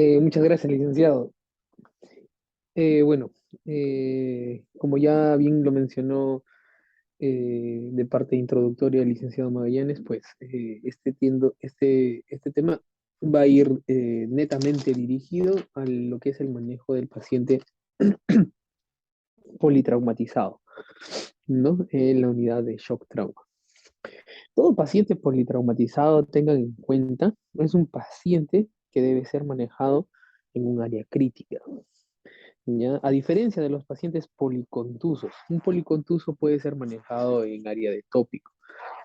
Muchas gracias, licenciado. Bueno, como ya bien lo mencionó de parte introductoria el licenciado Magallanes, pues este tema va a ir netamente dirigido a lo que es el manejo del paciente politraumatizado, ¿no? En la unidad de shock trauma. Todo paciente politraumatizado, tengan en cuenta, es un paciente que debe ser manejado en un área crítica. ¿Ya? A diferencia de los pacientes policontusos, un policontuso puede ser manejado en área de tópico.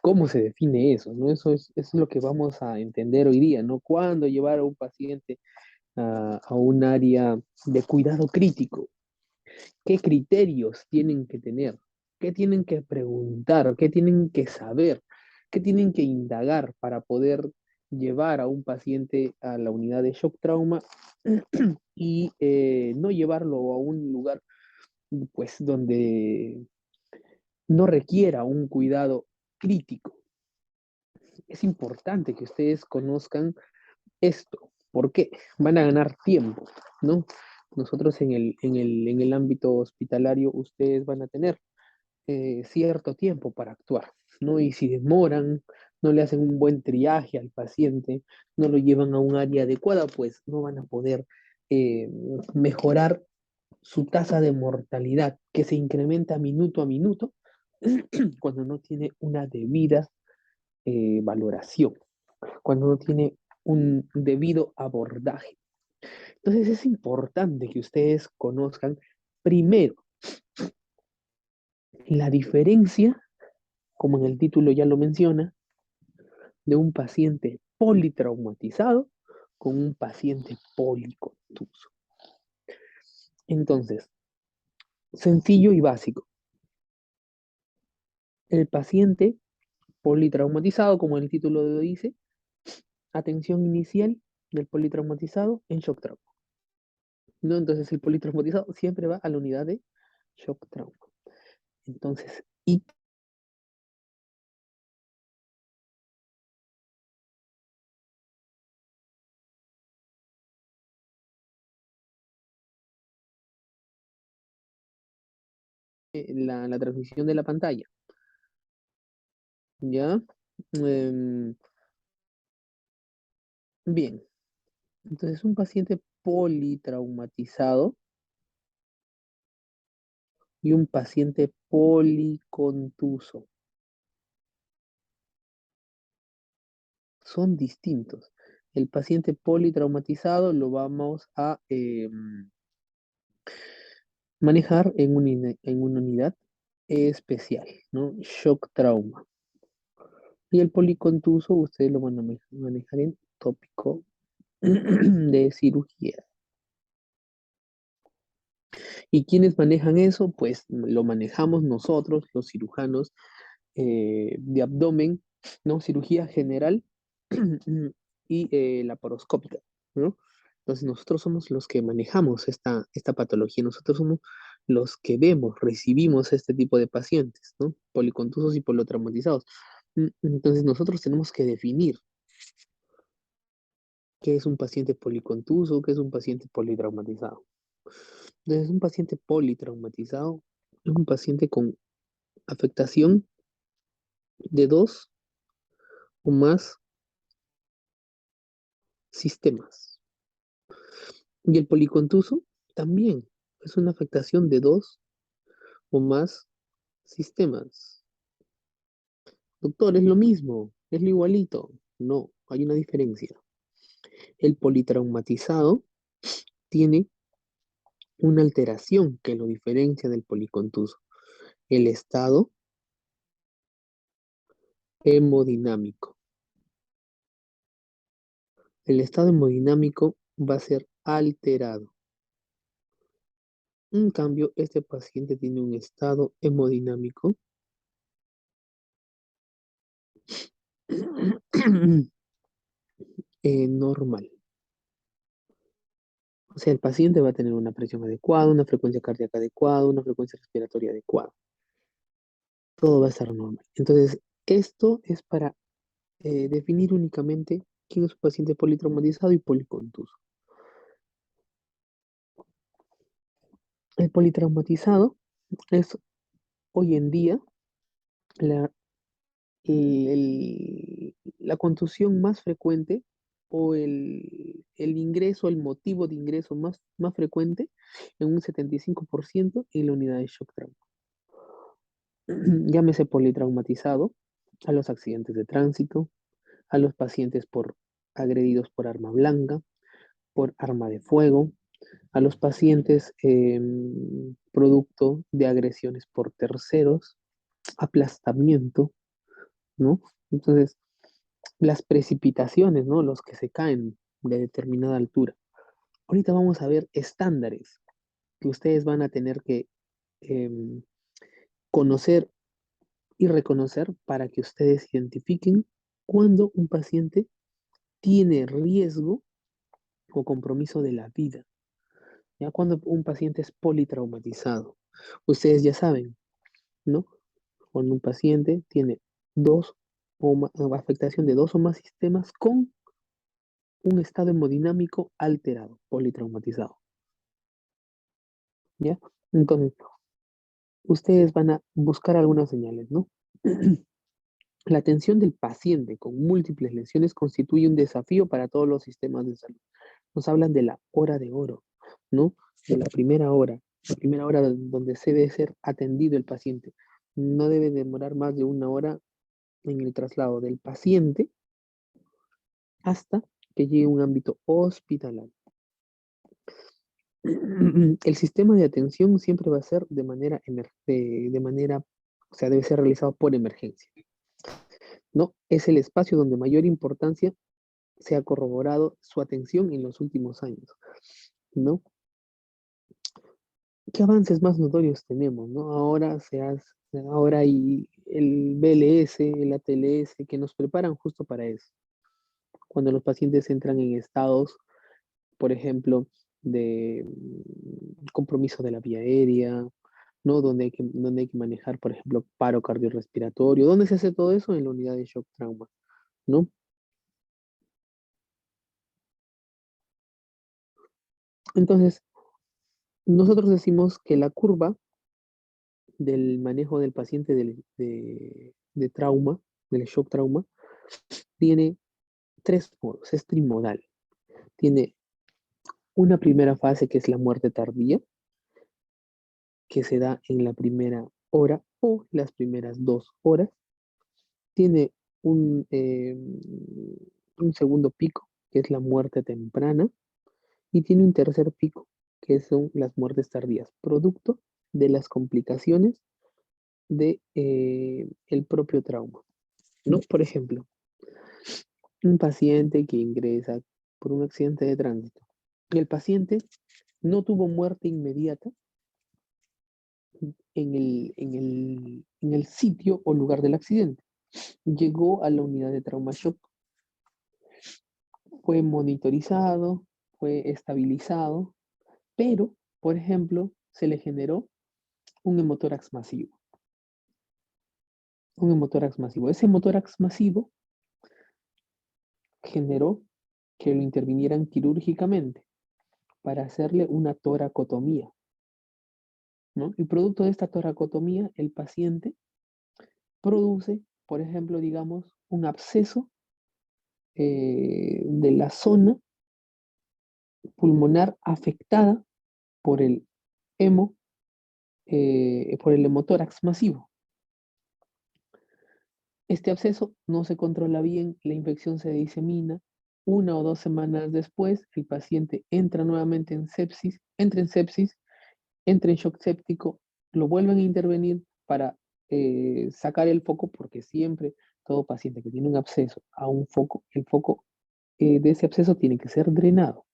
¿Cómo se define eso? ¿No? Es lo que vamos a entender hoy día, ¿no? ¿Cuándo llevar a un paciente a un área de cuidado crítico? ¿Qué criterios tienen que tener? ¿Qué tienen que preguntar? ¿Qué tienen que saber? ¿Qué tienen que indagar para poder llevar a un paciente a la unidad de shock trauma y no llevarlo a un lugar pues donde no requiera un cuidado crítico? Es importante que ustedes conozcan esto. ¿Por qué? Van a ganar tiempo, ¿no? Nosotros en el ámbito hospitalario, ustedes van a tener cierto tiempo para actuar, ¿no? Y si demoran, no le hacen un buen triaje al paciente, no lo llevan a un área adecuada, pues no van a poder eh, mejorar su tasa de mortalidad, que se incrementa minuto a minuto cuando no tiene una debida valoración, cuando no tiene un debido abordaje. Entonces es importante que ustedes conozcan primero la diferencia, como en el título ya lo menciona, de un paciente politraumatizado con un paciente policontuso. Entonces, sencillo y básico. El paciente politraumatizado, como el título lo dice, atención inicial del politraumatizado en shock trauma, ¿no? Entonces el politraumatizado siempre va a la unidad de shock trauma. Entonces, y la transmisión de la pantalla, ¿ya? Em, bien, entonces un paciente politraumatizado y un paciente policontuso son distintos. El paciente politraumatizado lo vamos a manejar en una unidad especial, ¿no? Shock trauma. Y el policontuso ustedes lo van a manejar en tópico de cirugía. ¿Y quiénes manejan eso? Pues lo manejamos nosotros, los cirujanos de abdomen, ¿no? Cirugía general y laparoscópica, ¿no? Entonces nosotros somos los que manejamos esta patología, nosotros somos los que vemos, recibimos este tipo de pacientes, ¿no? Policontusos y politraumatizados. Entonces nosotros tenemos que definir qué es un paciente policontuso, qué es un paciente politraumatizado. Entonces un paciente politraumatizado es un paciente con afectación de dos o más sistemas. Y el policontuso también es una afectación de dos o más sistemas. Doctor, es lo mismo, es lo igualito. No, hay una diferencia. El politraumatizado tiene una alteración que lo diferencia del policontuso. El estado hemodinámico. El estado hemodinámico va a ser alterado. En cambio, este paciente tiene un estado hemodinámico normal. O sea, el paciente va a tener una presión adecuada, una frecuencia cardíaca adecuada, una frecuencia respiratoria adecuada. Todo va a estar normal. Entonces, esto es para definir únicamente quién es un paciente politraumatizado y policontuso. El politraumatizado es hoy en día la, la contusión más frecuente o el ingreso, el motivo de ingreso más frecuente en un 75% en la unidad de shock trauma. Llámese politraumatizado a los accidentes de tránsito, a los pacientes agredidos por arma blanca, por arma de fuego, a los pacientes producto de agresiones por terceros, aplastamiento, ¿no? Entonces, las precipitaciones, ¿no? Los que se caen de determinada altura. Ahorita vamos a ver estándares que ustedes van a tener que em, conocer y reconocer para que ustedes identifiquen cuando un paciente tiene riesgo o compromiso de la vida. Ya cuando un paciente es politraumatizado, ustedes ya saben, ¿no? Cuando un paciente tiene afectación de dos o más sistemas con un estado hemodinámico alterado, politraumatizado, ¿ya? Entonces, ustedes van a buscar algunas señales, ¿no? La atención del paciente con múltiples lesiones constituye un desafío para todos los sistemas de salud. Nos hablan de la hora de oro, ¿no? De la primera hora donde se debe ser atendido el paciente. No debe demorar más de una hora en el traslado del paciente hasta que llegue a un ámbito hospitalario. El sistema de atención siempre va a ser o sea, debe ser realizado por emergencia, ¿no? Es el espacio donde mayor importancia se ha corroborado su atención en los últimos años, ¿no? ¿Qué avances más notorios tenemos, no? Ahora hay el BLS, el ATLS, que nos preparan justo para eso. Cuando los pacientes entran en estados, por ejemplo, de compromiso de la vía aérea, ¿no? Donde hay que manejar, por ejemplo, paro cardiorrespiratorio. ¿Dónde se hace todo eso? En la unidad de shock trauma, ¿no? Entonces, nosotros decimos que la curva del manejo del paciente de trauma, del shock trauma, tiene tres modos, es trimodal. Tiene una primera fase que es la muerte tardía, que se da en la primera hora o las primeras 2 horas. Tiene un segundo pico, que es la muerte temprana, y tiene un tercer pico, que son las muertes tardías, producto de las complicaciones de el propio trauma, ¿no? Por ejemplo, un paciente que ingresa por un accidente de tránsito. El paciente no tuvo muerte inmediata en el sitio o lugar del accidente. Llegó a la unidad de trauma shock, fue monitorizado, fue estabilizado, pero, por ejemplo, se le generó un hemotórax masivo. Un hemotórax masivo. Ese hemotórax masivo generó que lo intervinieran quirúrgicamente para hacerle una toracotomía, ¿no? Y producto de esta toracotomía, el paciente produce, por ejemplo, digamos, un absceso de la zona pulmonar afectada por el hemo, por el hemotórax masivo. Este absceso no se controla bien, la infección se disemina. 1 o 2 semanas después, el paciente entra nuevamente en sepsis, entra en shock séptico, lo vuelven a intervenir para sacar el foco, porque siempre todo paciente que tiene un absceso a un foco, el foco de ese absceso tiene que ser drenado.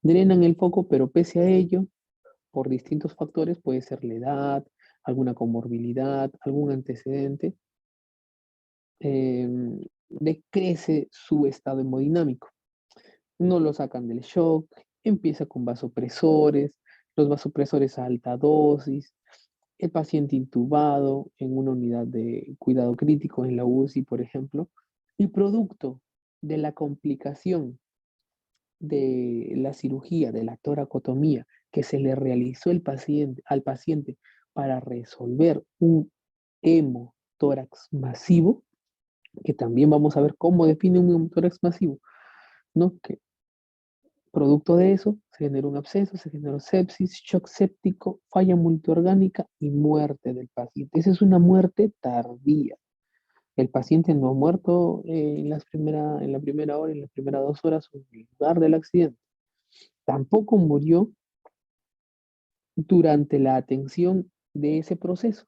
Drenan el foco, pero pese a ello, por distintos factores, puede ser la edad, alguna comorbilidad, algún antecedente, eh, decrece su estado hemodinámico. No lo sacan del shock, empieza con vasopresores, los vasopresores a alta dosis, el paciente intubado en una unidad de cuidado crítico en la UCI, por ejemplo, y producto de la complicación de la cirugía, de la toracotomía, que se le realizó al paciente para resolver un hemotórax masivo, que también vamos a ver cómo define un hemotórax masivo, ¿no? Que producto de eso se generó un absceso, se generó sepsis, shock séptico, falla multiorgánica y muerte del paciente. Esa es una muerte tardía. El paciente no ha muerto en la primera hora, en las primeras 2 horas o en el lugar del accidente. Tampoco murió durante la atención de ese proceso.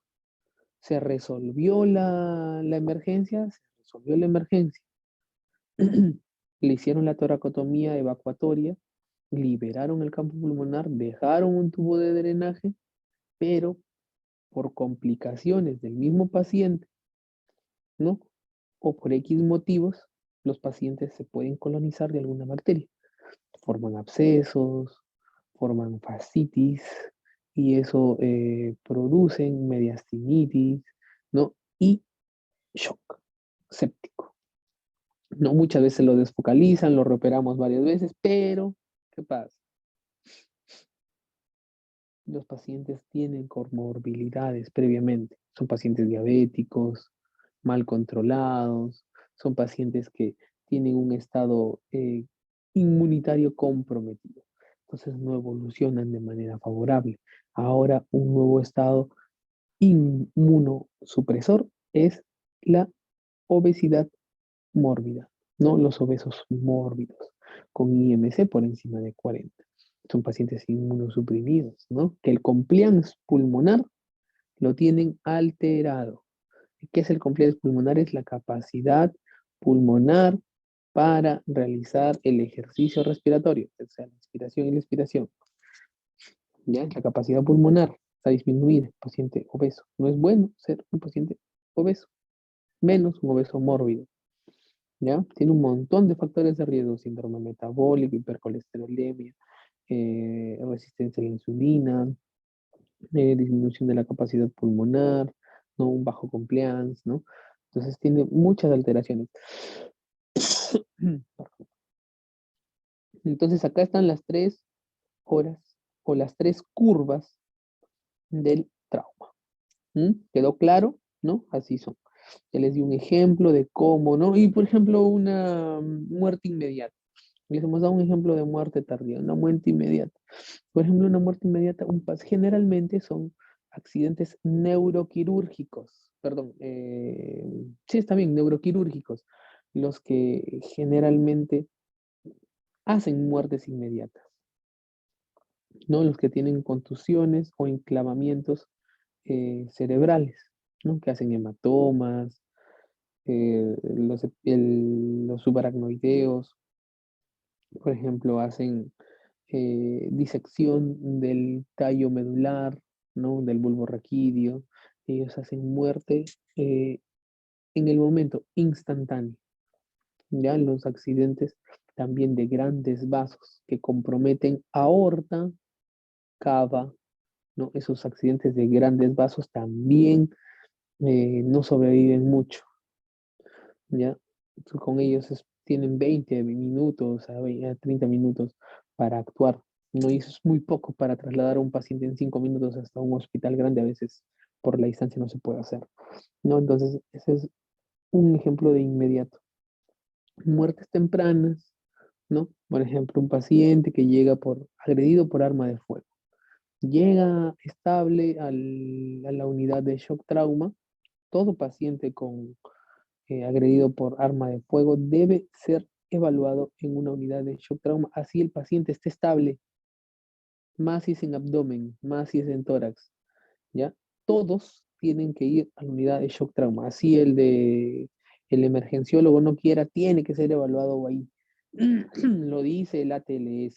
Se resolvió la emergencia, se resolvió la emergencia. Le hicieron la toracotomía evacuatoria, liberaron el campo pulmonar, dejaron un tubo de drenaje, pero por complicaciones del mismo paciente, ¿no? O por X motivos, los pacientes se pueden colonizar de alguna bacteria. Forman abscesos, forman fascitis, y eso producen mediastinitis, ¿no? Y shock séptico. No, muchas veces lo desfocalizan, lo reoperamos varias veces, pero ¿qué pasa? Los pacientes tienen comorbilidades previamente. Son pacientes diabéticos, mal controlados, son pacientes que tienen un estado inmunitario comprometido. Entonces no evolucionan de manera favorable. Ahora un nuevo estado inmunosupresor es la obesidad mórbida, no los obesos mórbidos, con IMC por encima de 40. Son pacientes inmunosuprimidos, ¿no? Que el compliance pulmonar lo tienen alterado. ¿Qué es el compliance pulmonar? Es la capacidad pulmonar para realizar el ejercicio respiratorio, o sea, la inspiración y la expiración. ¿Ya? La capacidad pulmonar está disminuida, paciente obeso. No es bueno ser un paciente obeso, menos un obeso mórbido. ¿Ya? Tiene un montón de factores de riesgo: síndrome metabólico, hipercolesterolemia, resistencia a la insulina, disminución de la capacidad pulmonar, ¿no? Un bajo compliance, ¿no? Entonces tiene muchas alteraciones. Entonces acá están las 3 horas o las 3 curvas del trauma. ¿Quedó claro? ¿No? Así son. Ya les di un ejemplo de cómo, ¿no? Y por ejemplo, una muerte inmediata. Les hemos dado un ejemplo de muerte tardía, una muerte inmediata. Por ejemplo, una muerte inmediata, generalmente son accidentes neuroquirúrgicos, perdón, sí está bien, neuroquirúrgicos, los que generalmente hacen muertes inmediatas, ¿no? Los que tienen contusiones o enclavamientos cerebrales, ¿no? Que hacen hematomas, los subaracnoideos, por ejemplo, hacen disección del tallo medular, ¿no? Del bulbo raquídeo. Ellos hacen muerte eh, en el momento instantáneo. Ya los accidentes también de grandes vasos que comprometen aorta, cava, ¿no? Esos accidentes de grandes vasos también no sobreviven mucho, ¿ya? Con ellos tienen 20 minutos a 30 minutos para actuar, ¿no? Y eso es muy poco para trasladar a un paciente en 5 minutos hasta un hospital grande. A veces por la distancia no se puede hacer, ¿no? Entonces, ese es un ejemplo de inmediato. Muertes tempranas, ¿no? Por ejemplo, un paciente que llega agredido por arma de fuego. Llega estable a la unidad de shock trauma. Todo paciente agredido por arma de fuego debe ser evaluado en una unidad de shock trauma, así el paciente esté estable, más si es en abdomen, más si es en tórax, ¿ya? Todos tienen que ir a la unidad de shock trauma, así el emergenciólogo no quiera, tiene que ser evaluado ahí. Lo dice el ATLS,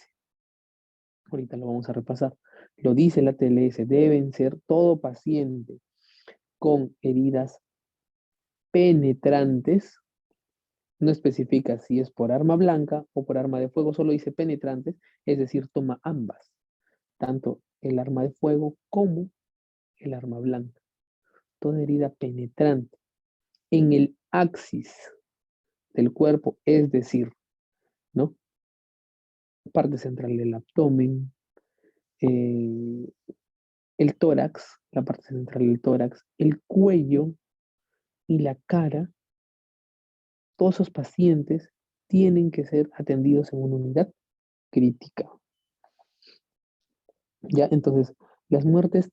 ahorita lo vamos a repasar, lo dice el ATLS, deben ser todo paciente con heridas penetrantes. No especifica si es por arma blanca o por arma de fuego, solo dice penetrantes, es decir, toma ambas, tanto el arma de fuego como el arma blanca. Toda herida penetrante en el axis del cuerpo, es decir, ¿no? Parte central del abdomen, eh, el tórax, la parte central del tórax, el cuello y la cara, todos esos pacientes tienen que ser atendidos en una unidad crítica. ¿Ya? Entonces, las muertes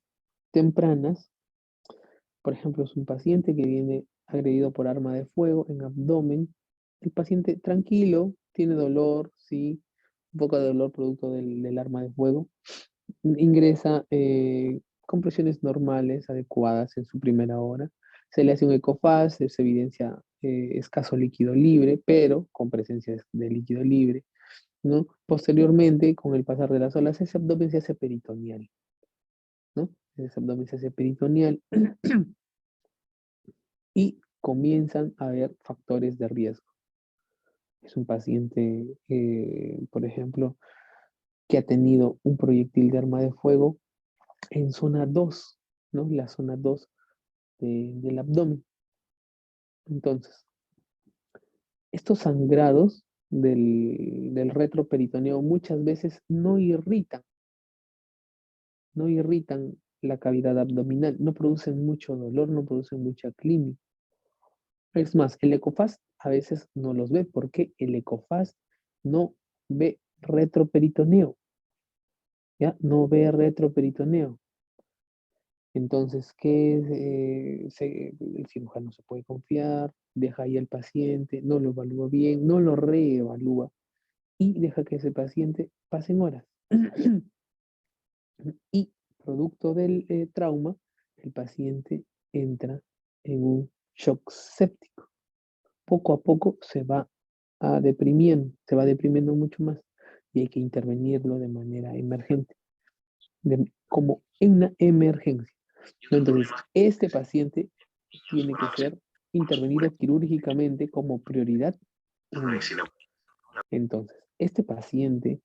tempranas, por ejemplo, es un paciente que viene agredido por arma de fuego en abdomen. El paciente tranquilo, tiene dolor, sí, un poco de dolor producto del arma de fuego. Ingresa con presiones normales, adecuadas en su primera hora. Se le hace un ecofaz, se evidencia escaso líquido libre, pero con presencia de líquido libre, ¿no? Posteriormente, con el pasar de las horas, ese abdomen se hace peritoneal, ¿no? Ese abdomen se hace peritoneal y comienzan a haber factores de riesgo. Es un paciente, por ejemplo, que ha tenido un proyectil de arma de fuego en zona 2, ¿no? La zona 2 del abdomen. Entonces, estos sangrados del retroperitoneo muchas veces no irritan la cavidad abdominal, no producen mucho dolor, no producen mucha clínica. Es más, el ecofast a veces no los ve porque el ecofast no ve retroperitoneo, ¿ya? No ve retroperitoneo. Entonces, el cirujano se puede confiar, deja ahí al paciente, no lo evalúa bien, no lo reevalúa y deja que ese paciente pasen horas. Y producto del trauma, el paciente entra en un shock séptico. Poco a poco se va deprimiendo mucho más y hay que intervenirlo de manera emergente, como en una emergencia. Entonces, este paciente tiene que ser intervenido quirúrgicamente como prioridad 1. Entonces, este paciente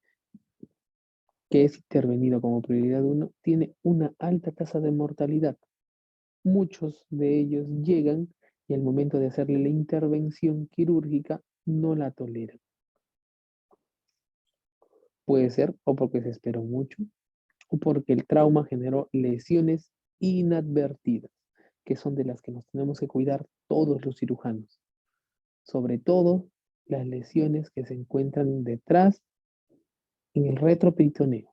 que es intervenido como prioridad 1 tiene una alta tasa de mortalidad. Muchos de ellos llegan y al momento de hacerle la intervención quirúrgica no la toleran. Puede ser o porque se esperó mucho o porque el trauma generó lesiones inadvertidas, que son de las que nos tenemos que cuidar todos los cirujanos. Sobre todo las lesiones que se encuentran detrás en el retroperitoneo,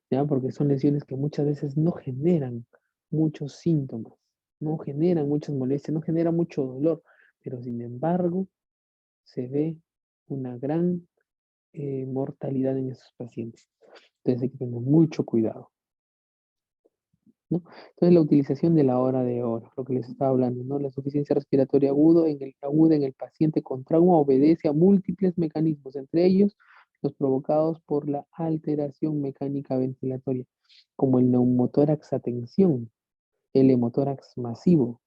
¿ya? Porque son lesiones que muchas veces no generan muchos síntomas, no generan muchas molestias, no generan mucho dolor, pero sin embargo se ve una gran mortalidad en esos pacientes. Entonces hay que tener mucho cuidado, ¿no? Entonces la utilización de la hora de oro, lo que les estaba hablando, ¿no? La insuficiencia respiratoria aguda en el paciente con trauma obedece a múltiples mecanismos, entre ellos los provocados por la alteración mecánica ventilatoria, como el neumotórax a tensión, el hemotórax masivo,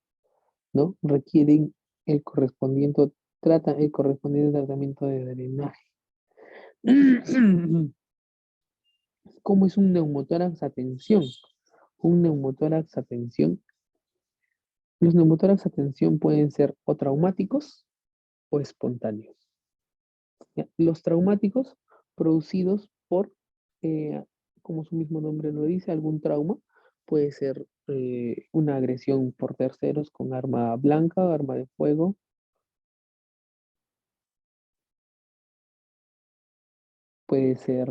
¿no? Requieren el correspondiente tratamiento de drenaje. ¿Cómo es un neumotórax a tensión? Un neumotórax a tensión. Los neumotórax a tensión pueden ser o traumáticos o espontáneos. ¿Ya? Los traumáticos producidos por, eh, como su mismo nombre lo dice, algún trauma. Puede ser una agresión por terceros con arma blanca, arma de fuego. Puede ser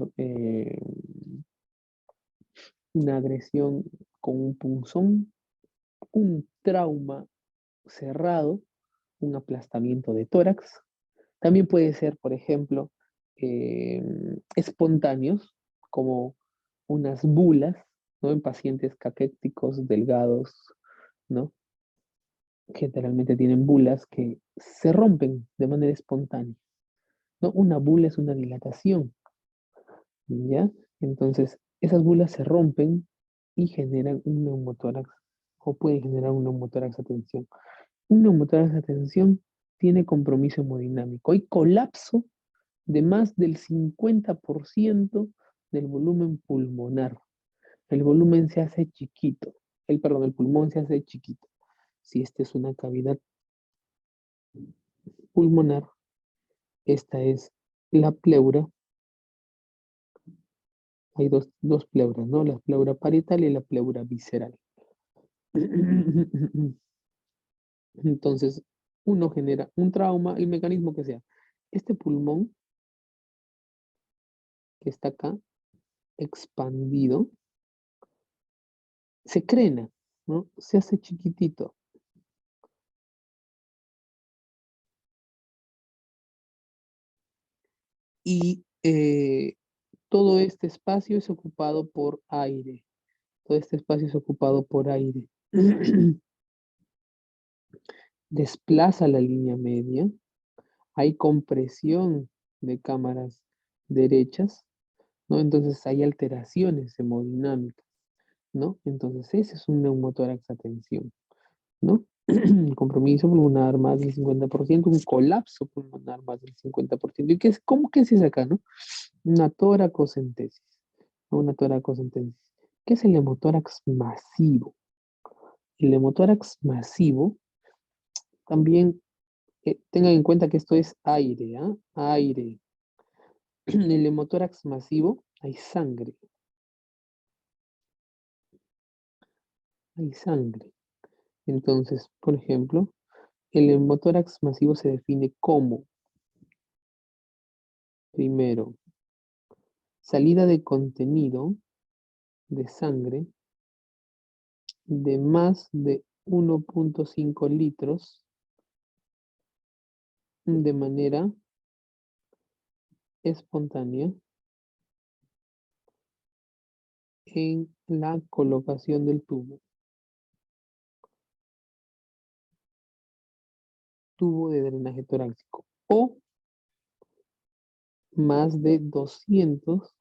una agresión con un punzón, un trauma cerrado, un aplastamiento de tórax. También puede ser, por ejemplo, espontáneos, como unas bulas, ¿no? En pacientes caquéticos, delgados, ¿no? Generalmente tienen bulas que se rompen de manera espontánea, ¿no? Una bula es una dilatación, ¿ya? Entonces, esas bulas se rompen y generan un neumotórax, o pueden generar un neumotórax a tensión. Un neumotórax a tensión tiene compromiso hemodinámico. Hay colapso de más del 50% del volumen pulmonar. El volumen se hace chiquito. El pulmón se hace chiquito. Si esta es una cavidad pulmonar, esta es la pleura, Hay dos pleuras, ¿no? La pleura parietal y la pleura visceral. Entonces, uno genera un trauma, el mecanismo que sea. Este pulmón que está acá, expandido, se crena, ¿no? Se hace chiquitito. Y todo este espacio es ocupado por aire. Todo este espacio es ocupado por aire. Desplaza la línea media. Hay compresión de cámaras derechas, ¿no? Entonces hay alteraciones hemodinámicas, ¿no? Entonces ese es un neumotórax a tensión, ¿no? Compromiso pulmonar más del 50%, un colapso pulmonar más del 50%. ¿Y qué es, cómo que es acá, no? Una toracocentesis, ¿no? Una toracocentesis. ¿Qué es el hemotórax masivo? El hemotórax masivo también, tengan en cuenta que esto es aire, ¿ah? Aire. En el hemotórax masivo hay sangre, hay sangre. Entonces, por ejemplo, el hemotórax masivo se define como, primero, salida de contenido de sangre de más de 1,5 litros de manera espontánea en la colocación del tubo de drenaje torácico, o más de 200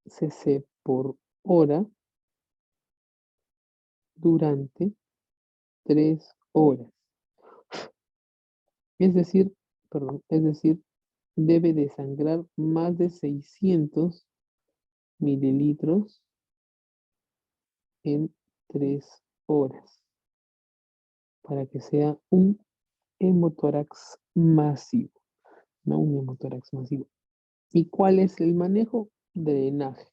cc por hora durante 3 horas. Es decir, perdón, es decir, debe desangrar más de 600 mililitros en 3 horas para que sea un hemotórax masivo, no un hemotórax masivo. ¿Y cuál es el manejo? Drenaje.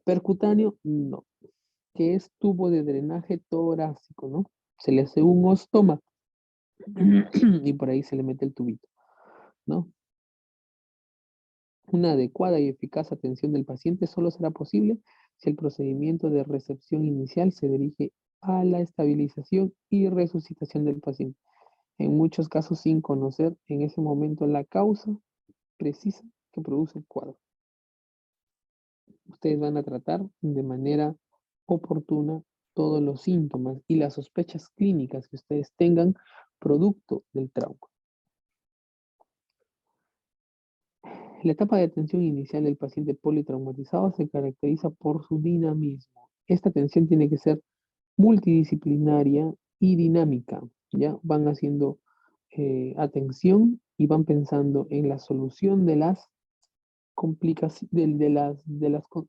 Percutáneo, no. Que es tubo de drenaje torácico, ¿no? Se le hace un ostoma y por ahí se le mete el tubito, ¿no? Una adecuada y eficaz atención del paciente solo será posible si el procedimiento de recepción inicial se dirige a la estabilización y resucitación del paciente, en muchos casos sin conocer en ese momento la causa precisa que produce el cuadro. Ustedes van a tratar de manera oportuna todos los síntomas y las sospechas clínicas que ustedes tengan producto del trauma. La etapa de atención inicial del paciente politraumatizado se caracteriza por su dinamismo. Esta atención tiene que ser multidisciplinaria y dinámica. Ya van haciendo atención y van pensando en la solución de las complicaciones,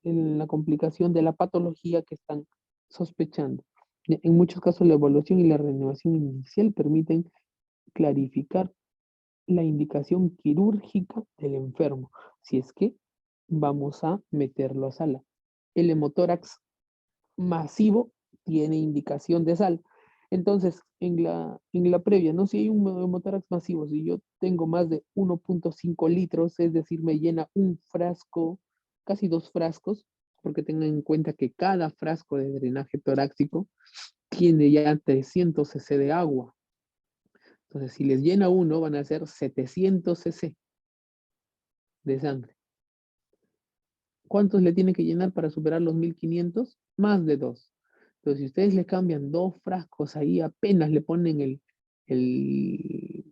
en la complicación de la patología que están sospechando. En muchos casos la evaluación y la reanimación inicial permiten clarificar la indicación quirúrgica del enfermo, si es que vamos a meterlo a sala. El hemotórax masivo tiene indicación de sal. Entonces, en la previa, no si hay un hemotórax masivo, si yo tengo más de 1,5 litros, es decir, me llena un frasco, casi 2 frascos, porque tengan en cuenta que cada frasco de drenaje torácico tiene ya 300 cc de agua. Entonces, si les llena uno, van a ser 700 cc de sangre. ¿Cuántos le tiene que llenar para superar los 1500? Más de 2. Entonces, si ustedes le cambian 2 frascos ahí, apenas le ponen el, el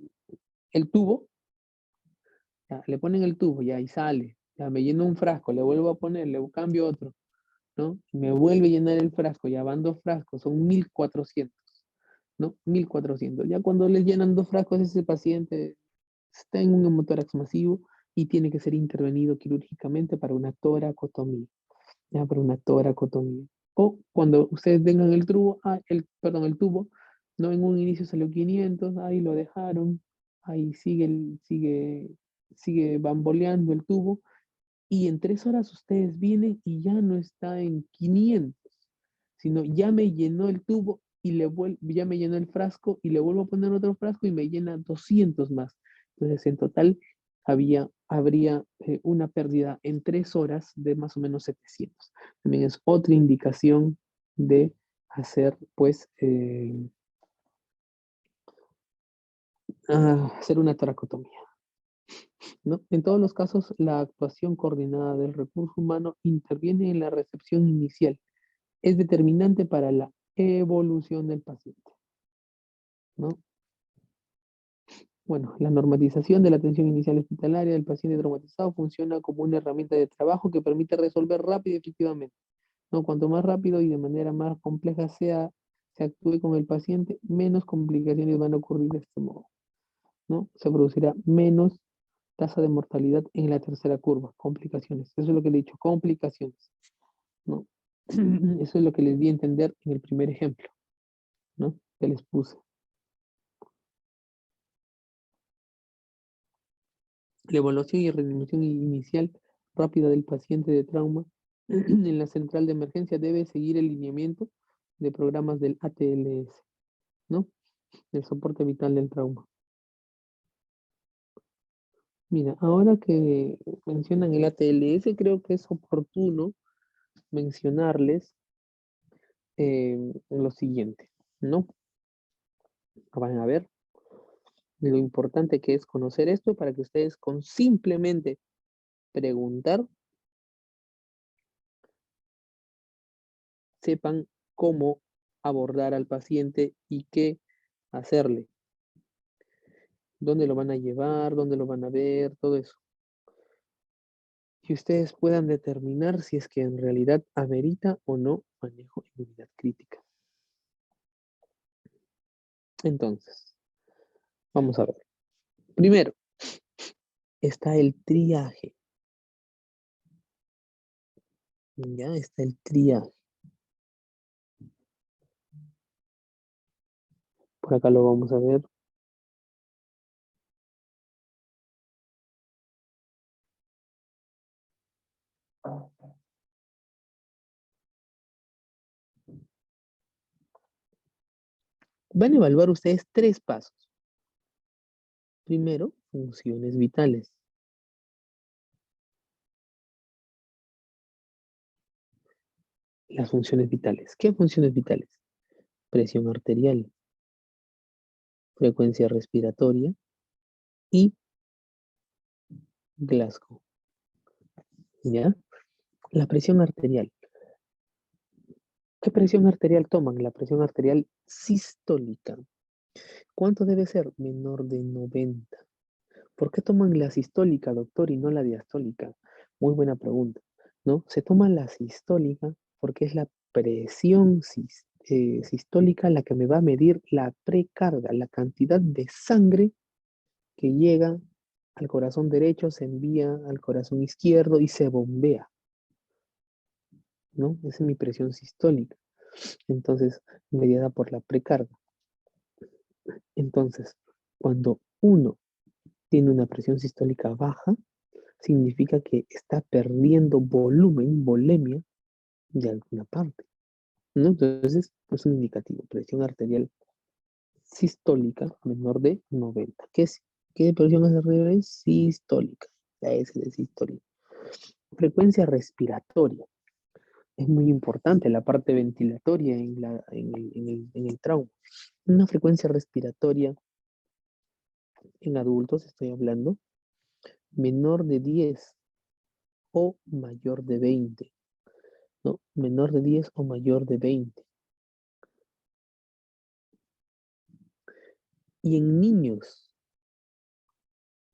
tubo, ya, le ponen el tubo, ya, y sale. Ya me lleno un frasco, le vuelvo a poner, le cambio otro, ¿no? Y me vuelve a llenar el frasco, ya van 2 frascos, son 1400, ¿no? 1400. Ya cuando les llenan 2 frascos, ese paciente está en un hemotórax masivo y tiene que ser intervenido quirúrgicamente para una toracotomía. Ya, para una toracotomía. O cuando ustedes tengan el tubo, perdón, el tubo, no en un inicio salió 500, ahí lo dejaron, ahí sigue bamboleando el tubo, y en 3 horas ustedes vienen y ya no está en 500, sino ya me llenó el tubo y ya me llenó el frasco y le vuelvo a poner otro frasco y me llena 200 más. Entonces, en total habría una pérdida en 3 horas de más o menos 700. También es otra indicación de hacer, pues, hacer una tracotomía, ¿no? En todos los casos, la actuación coordinada del recurso humano interviene en la recepción inicial. Es determinante para la evolución del paciente, ¿no? Bueno, la normatización de la atención inicial hospitalaria del paciente traumatizado funciona como una herramienta de trabajo que permite resolver rápido y efectivamente, ¿no? Cuanto más rápido y de manera más compleja se actúe con el paciente, menos complicaciones van a ocurrir de este modo, ¿no? Se producirá menos tasa de mortalidad en la tercera curva, complicaciones. Eso es lo que le he dicho, complicaciones, ¿no? Eso es lo que les di a entender en el primer ejemplo, ¿no? Que les puse. La evaluación y reanimación inicial rápida del paciente de trauma en la central de emergencia debe seguir el lineamiento de programas del ATLS, ¿no? El soporte vital del trauma. Mira, ahora que mencionan el ATLS, creo que es oportuno mencionarles lo siguiente, ¿no? Van a ver lo importante que es conocer esto para que ustedes con simplemente preguntar sepan cómo abordar al paciente y qué hacerle, dónde lo van a llevar, dónde lo van a ver, todo eso. Y ustedes puedan determinar si es que en realidad amerita o no manejo en unidad crítica. Entonces, vamos a ver. Primero, está el triaje. Ya está el triaje. Por acá lo vamos a ver. Van a evaluar ustedes 3 pasos. Primero, funciones vitales. Las funciones vitales. ¿Qué funciones vitales? Presión arterial, frecuencia respiratoria y Glasgow. ¿Ya? La presión arterial. ¿Qué presión arterial toman? La presión arterial sistólica. ¿Cuánto debe ser? Menor de 90. ¿Por qué toman la sistólica, doctor, y no la diastólica? Muy buena pregunta, ¿no? Se toma la sistólica porque es la presión sistólica la que me va a medir la precarga, la cantidad de sangre que llega al corazón derecho, se envía al corazón izquierdo y se bombea, ¿no? Esa es mi presión sistólica. Entonces, mediada por la precarga. Entonces, cuando uno tiene una presión sistólica baja, significa que está perdiendo volumen, volemia, de alguna parte, ¿no? Entonces, es un indicativo, presión arterial sistólica menor de 90. ¿Qué presión arterial es? Sistólica, la S de sistólica. Frecuencia respiratoria. Es muy importante la parte ventilatoria en el trauma. Una frecuencia respiratoria en adultos, estoy hablando, menor de 10 o mayor de 20, ¿no? Menor de 10 o mayor de 20. Y en niños,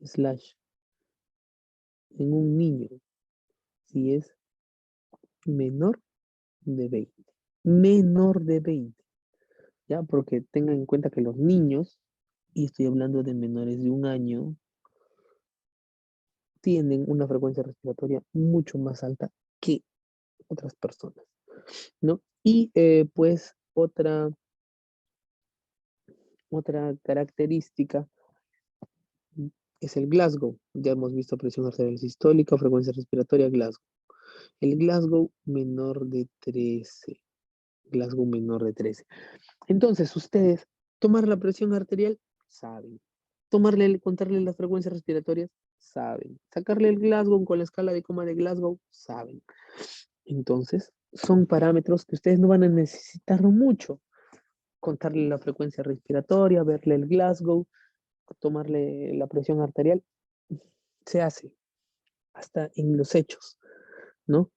slash, en un niño, si es menor de 20. Menor de 20, ¿ya? Porque tengan en cuenta que los niños, y estoy hablando de menores de 1 año, tienen una frecuencia respiratoria mucho más alta que otras personas, ¿no? Y pues otra característica es el Glasgow. Ya hemos visto presión arterial sistólica, frecuencia respiratoria, Glasgow. El Glasgow menor de 13. Glasgow menor de 13. Entonces, ustedes, tomar la presión arterial, saben. Contarle las frecuencias respiratorias, saben. Sacarle el Glasgow con la escala de coma de Glasgow, saben. Entonces, son parámetros que ustedes no van a necesitar mucho. Contarle la frecuencia respiratoria, verle el Glasgow, tomarle la presión arterial, se hace hasta en los hechos, ¿no?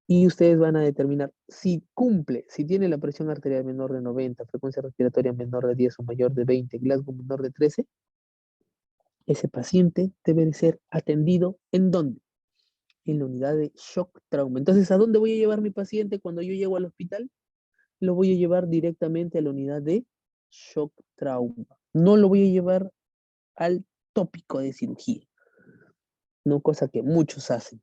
Y ustedes van a determinar si cumple, si tiene la presión arterial menor de 90, frecuencia respiratoria menor de 10 o mayor de 20, Glasgow menor de 13, ese paciente debe de ser atendido ¿en dónde? En la unidad de shock trauma. Entonces, ¿a dónde voy a llevar mi paciente cuando yo llego al hospital? Lo voy a llevar directamente a la unidad de shock trauma. No lo voy a llevar al tópico de cirugía, no cosa que muchos hacen.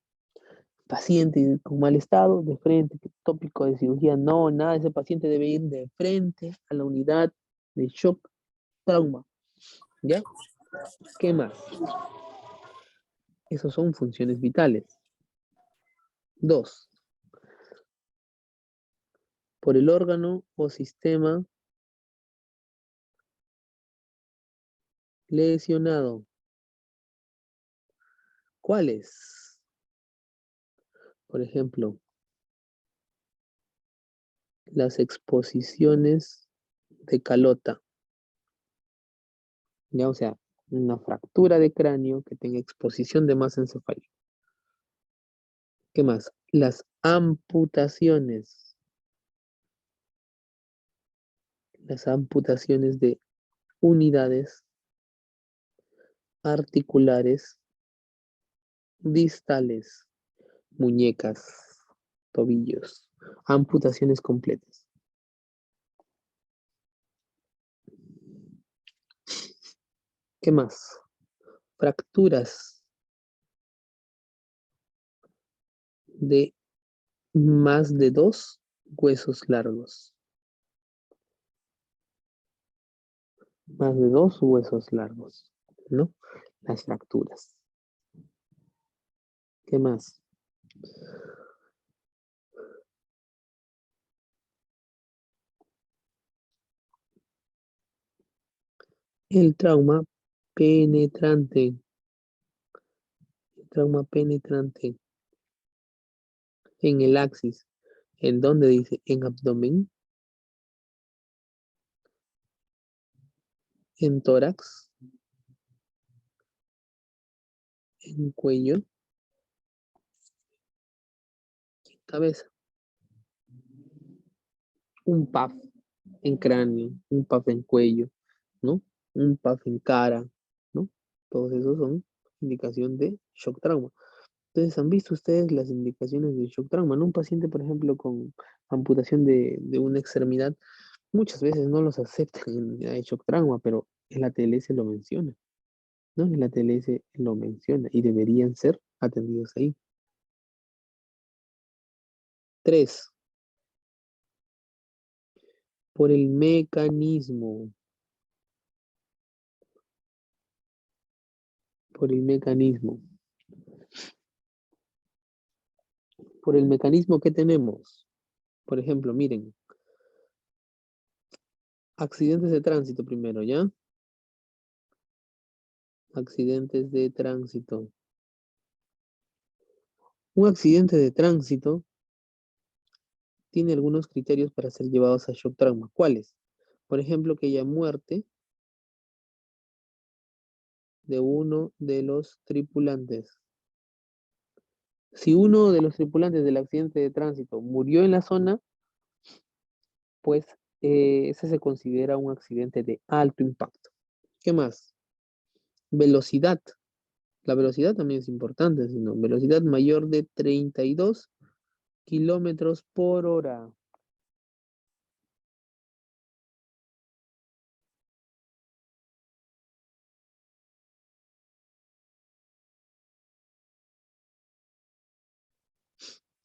Paciente con mal estado, de frente, tópico de cirugía, no, nada, ese paciente debe ir de frente a la unidad de shock trauma. ¿Ya? ¿Qué más? Esas son funciones vitales. 2. Por el órgano o sistema lesionado. ¿Cuáles? Por ejemplo, las exposiciones de calota. Ya, o sea, una fractura de cráneo que tenga exposición de masa encefálica. ¿Qué más? Las amputaciones. Las amputaciones de unidades articulares distales, muñecas, tobillos, amputaciones completas. ¿Qué más? Fracturas de más de 2 huesos largos. Más de 2 huesos largos, ¿no? Las fracturas. ¿Qué más? El trauma penetrante. El trauma penetrante en el axis. ¿En dónde dice? En abdomen, en tórax, en cuello, cabeza. Un PAF en cráneo, un PAF en cuello, ¿no? Un PAF en cara, ¿no? Todos esos son indicación de shock trauma. Entonces, ¿han visto ustedes las indicaciones de shock trauma? ¿No? Un paciente, por ejemplo, con amputación de una extremidad, muchas veces no los aceptan en unidad de shock trauma, pero en la TLS lo menciona, ¿no? En la TLS lo menciona y deberían ser atendidos ahí. 3. Por el mecanismo. Por el mecanismo. Por el mecanismo que tenemos. Por ejemplo, miren, accidentes de tránsito primero, ¿ya? Accidentes de tránsito. Un accidente de tránsito tiene algunos criterios para ser llevados a shock trauma. ¿Cuáles? Por ejemplo, que haya muerte de uno de los tripulantes. Si uno de los tripulantes del accidente de tránsito murió en la zona, pues ese se considera un accidente de alto impacto. ¿Qué más? Velocidad. La velocidad también es importante, sino velocidad mayor de 32 kilómetros por hora.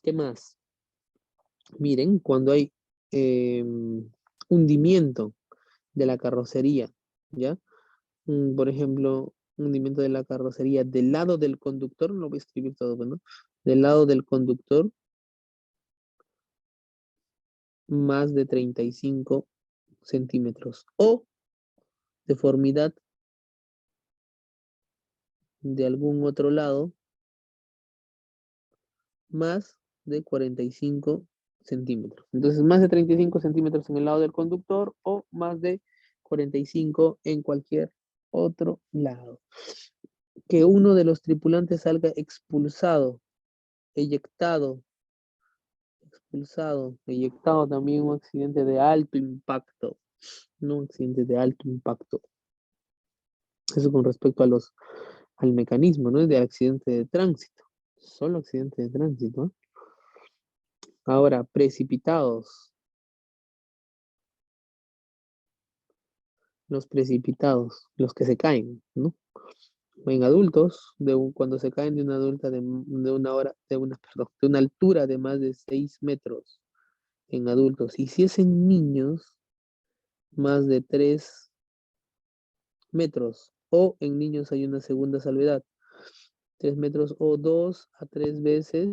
¿Qué más? Miren, cuando hay hundimiento de la carrocería, ¿ya? Por ejemplo, hundimiento de la carrocería del lado del conductor, no lo voy a escribir todo, pues, ¿no? Del lado del conductor, más de 35 centímetros. O deformidad de algún otro lado, más de 45 centímetros. Entonces, más de 35 centímetros en el lado del conductor o más de 45 en cualquier otro lado. Que uno de los tripulantes salga expulsado, eyectado, expulsado, eyectado también un accidente de alto impacto, no un accidente de alto impacto. Eso con respecto a al mecanismo, ¿no? Es de accidente de tránsito, solo accidente de tránsito. Ahora, precipitados, los precipitados, los que se caen, ¿no? En adultos, cuando se caen de una adulta de una hora, perdón, de una altura de más de 6 metros en adultos. Y si es en niños, más de 3 metros. O en niños hay una segunda salvedad, 3 metros o 2 a 3 veces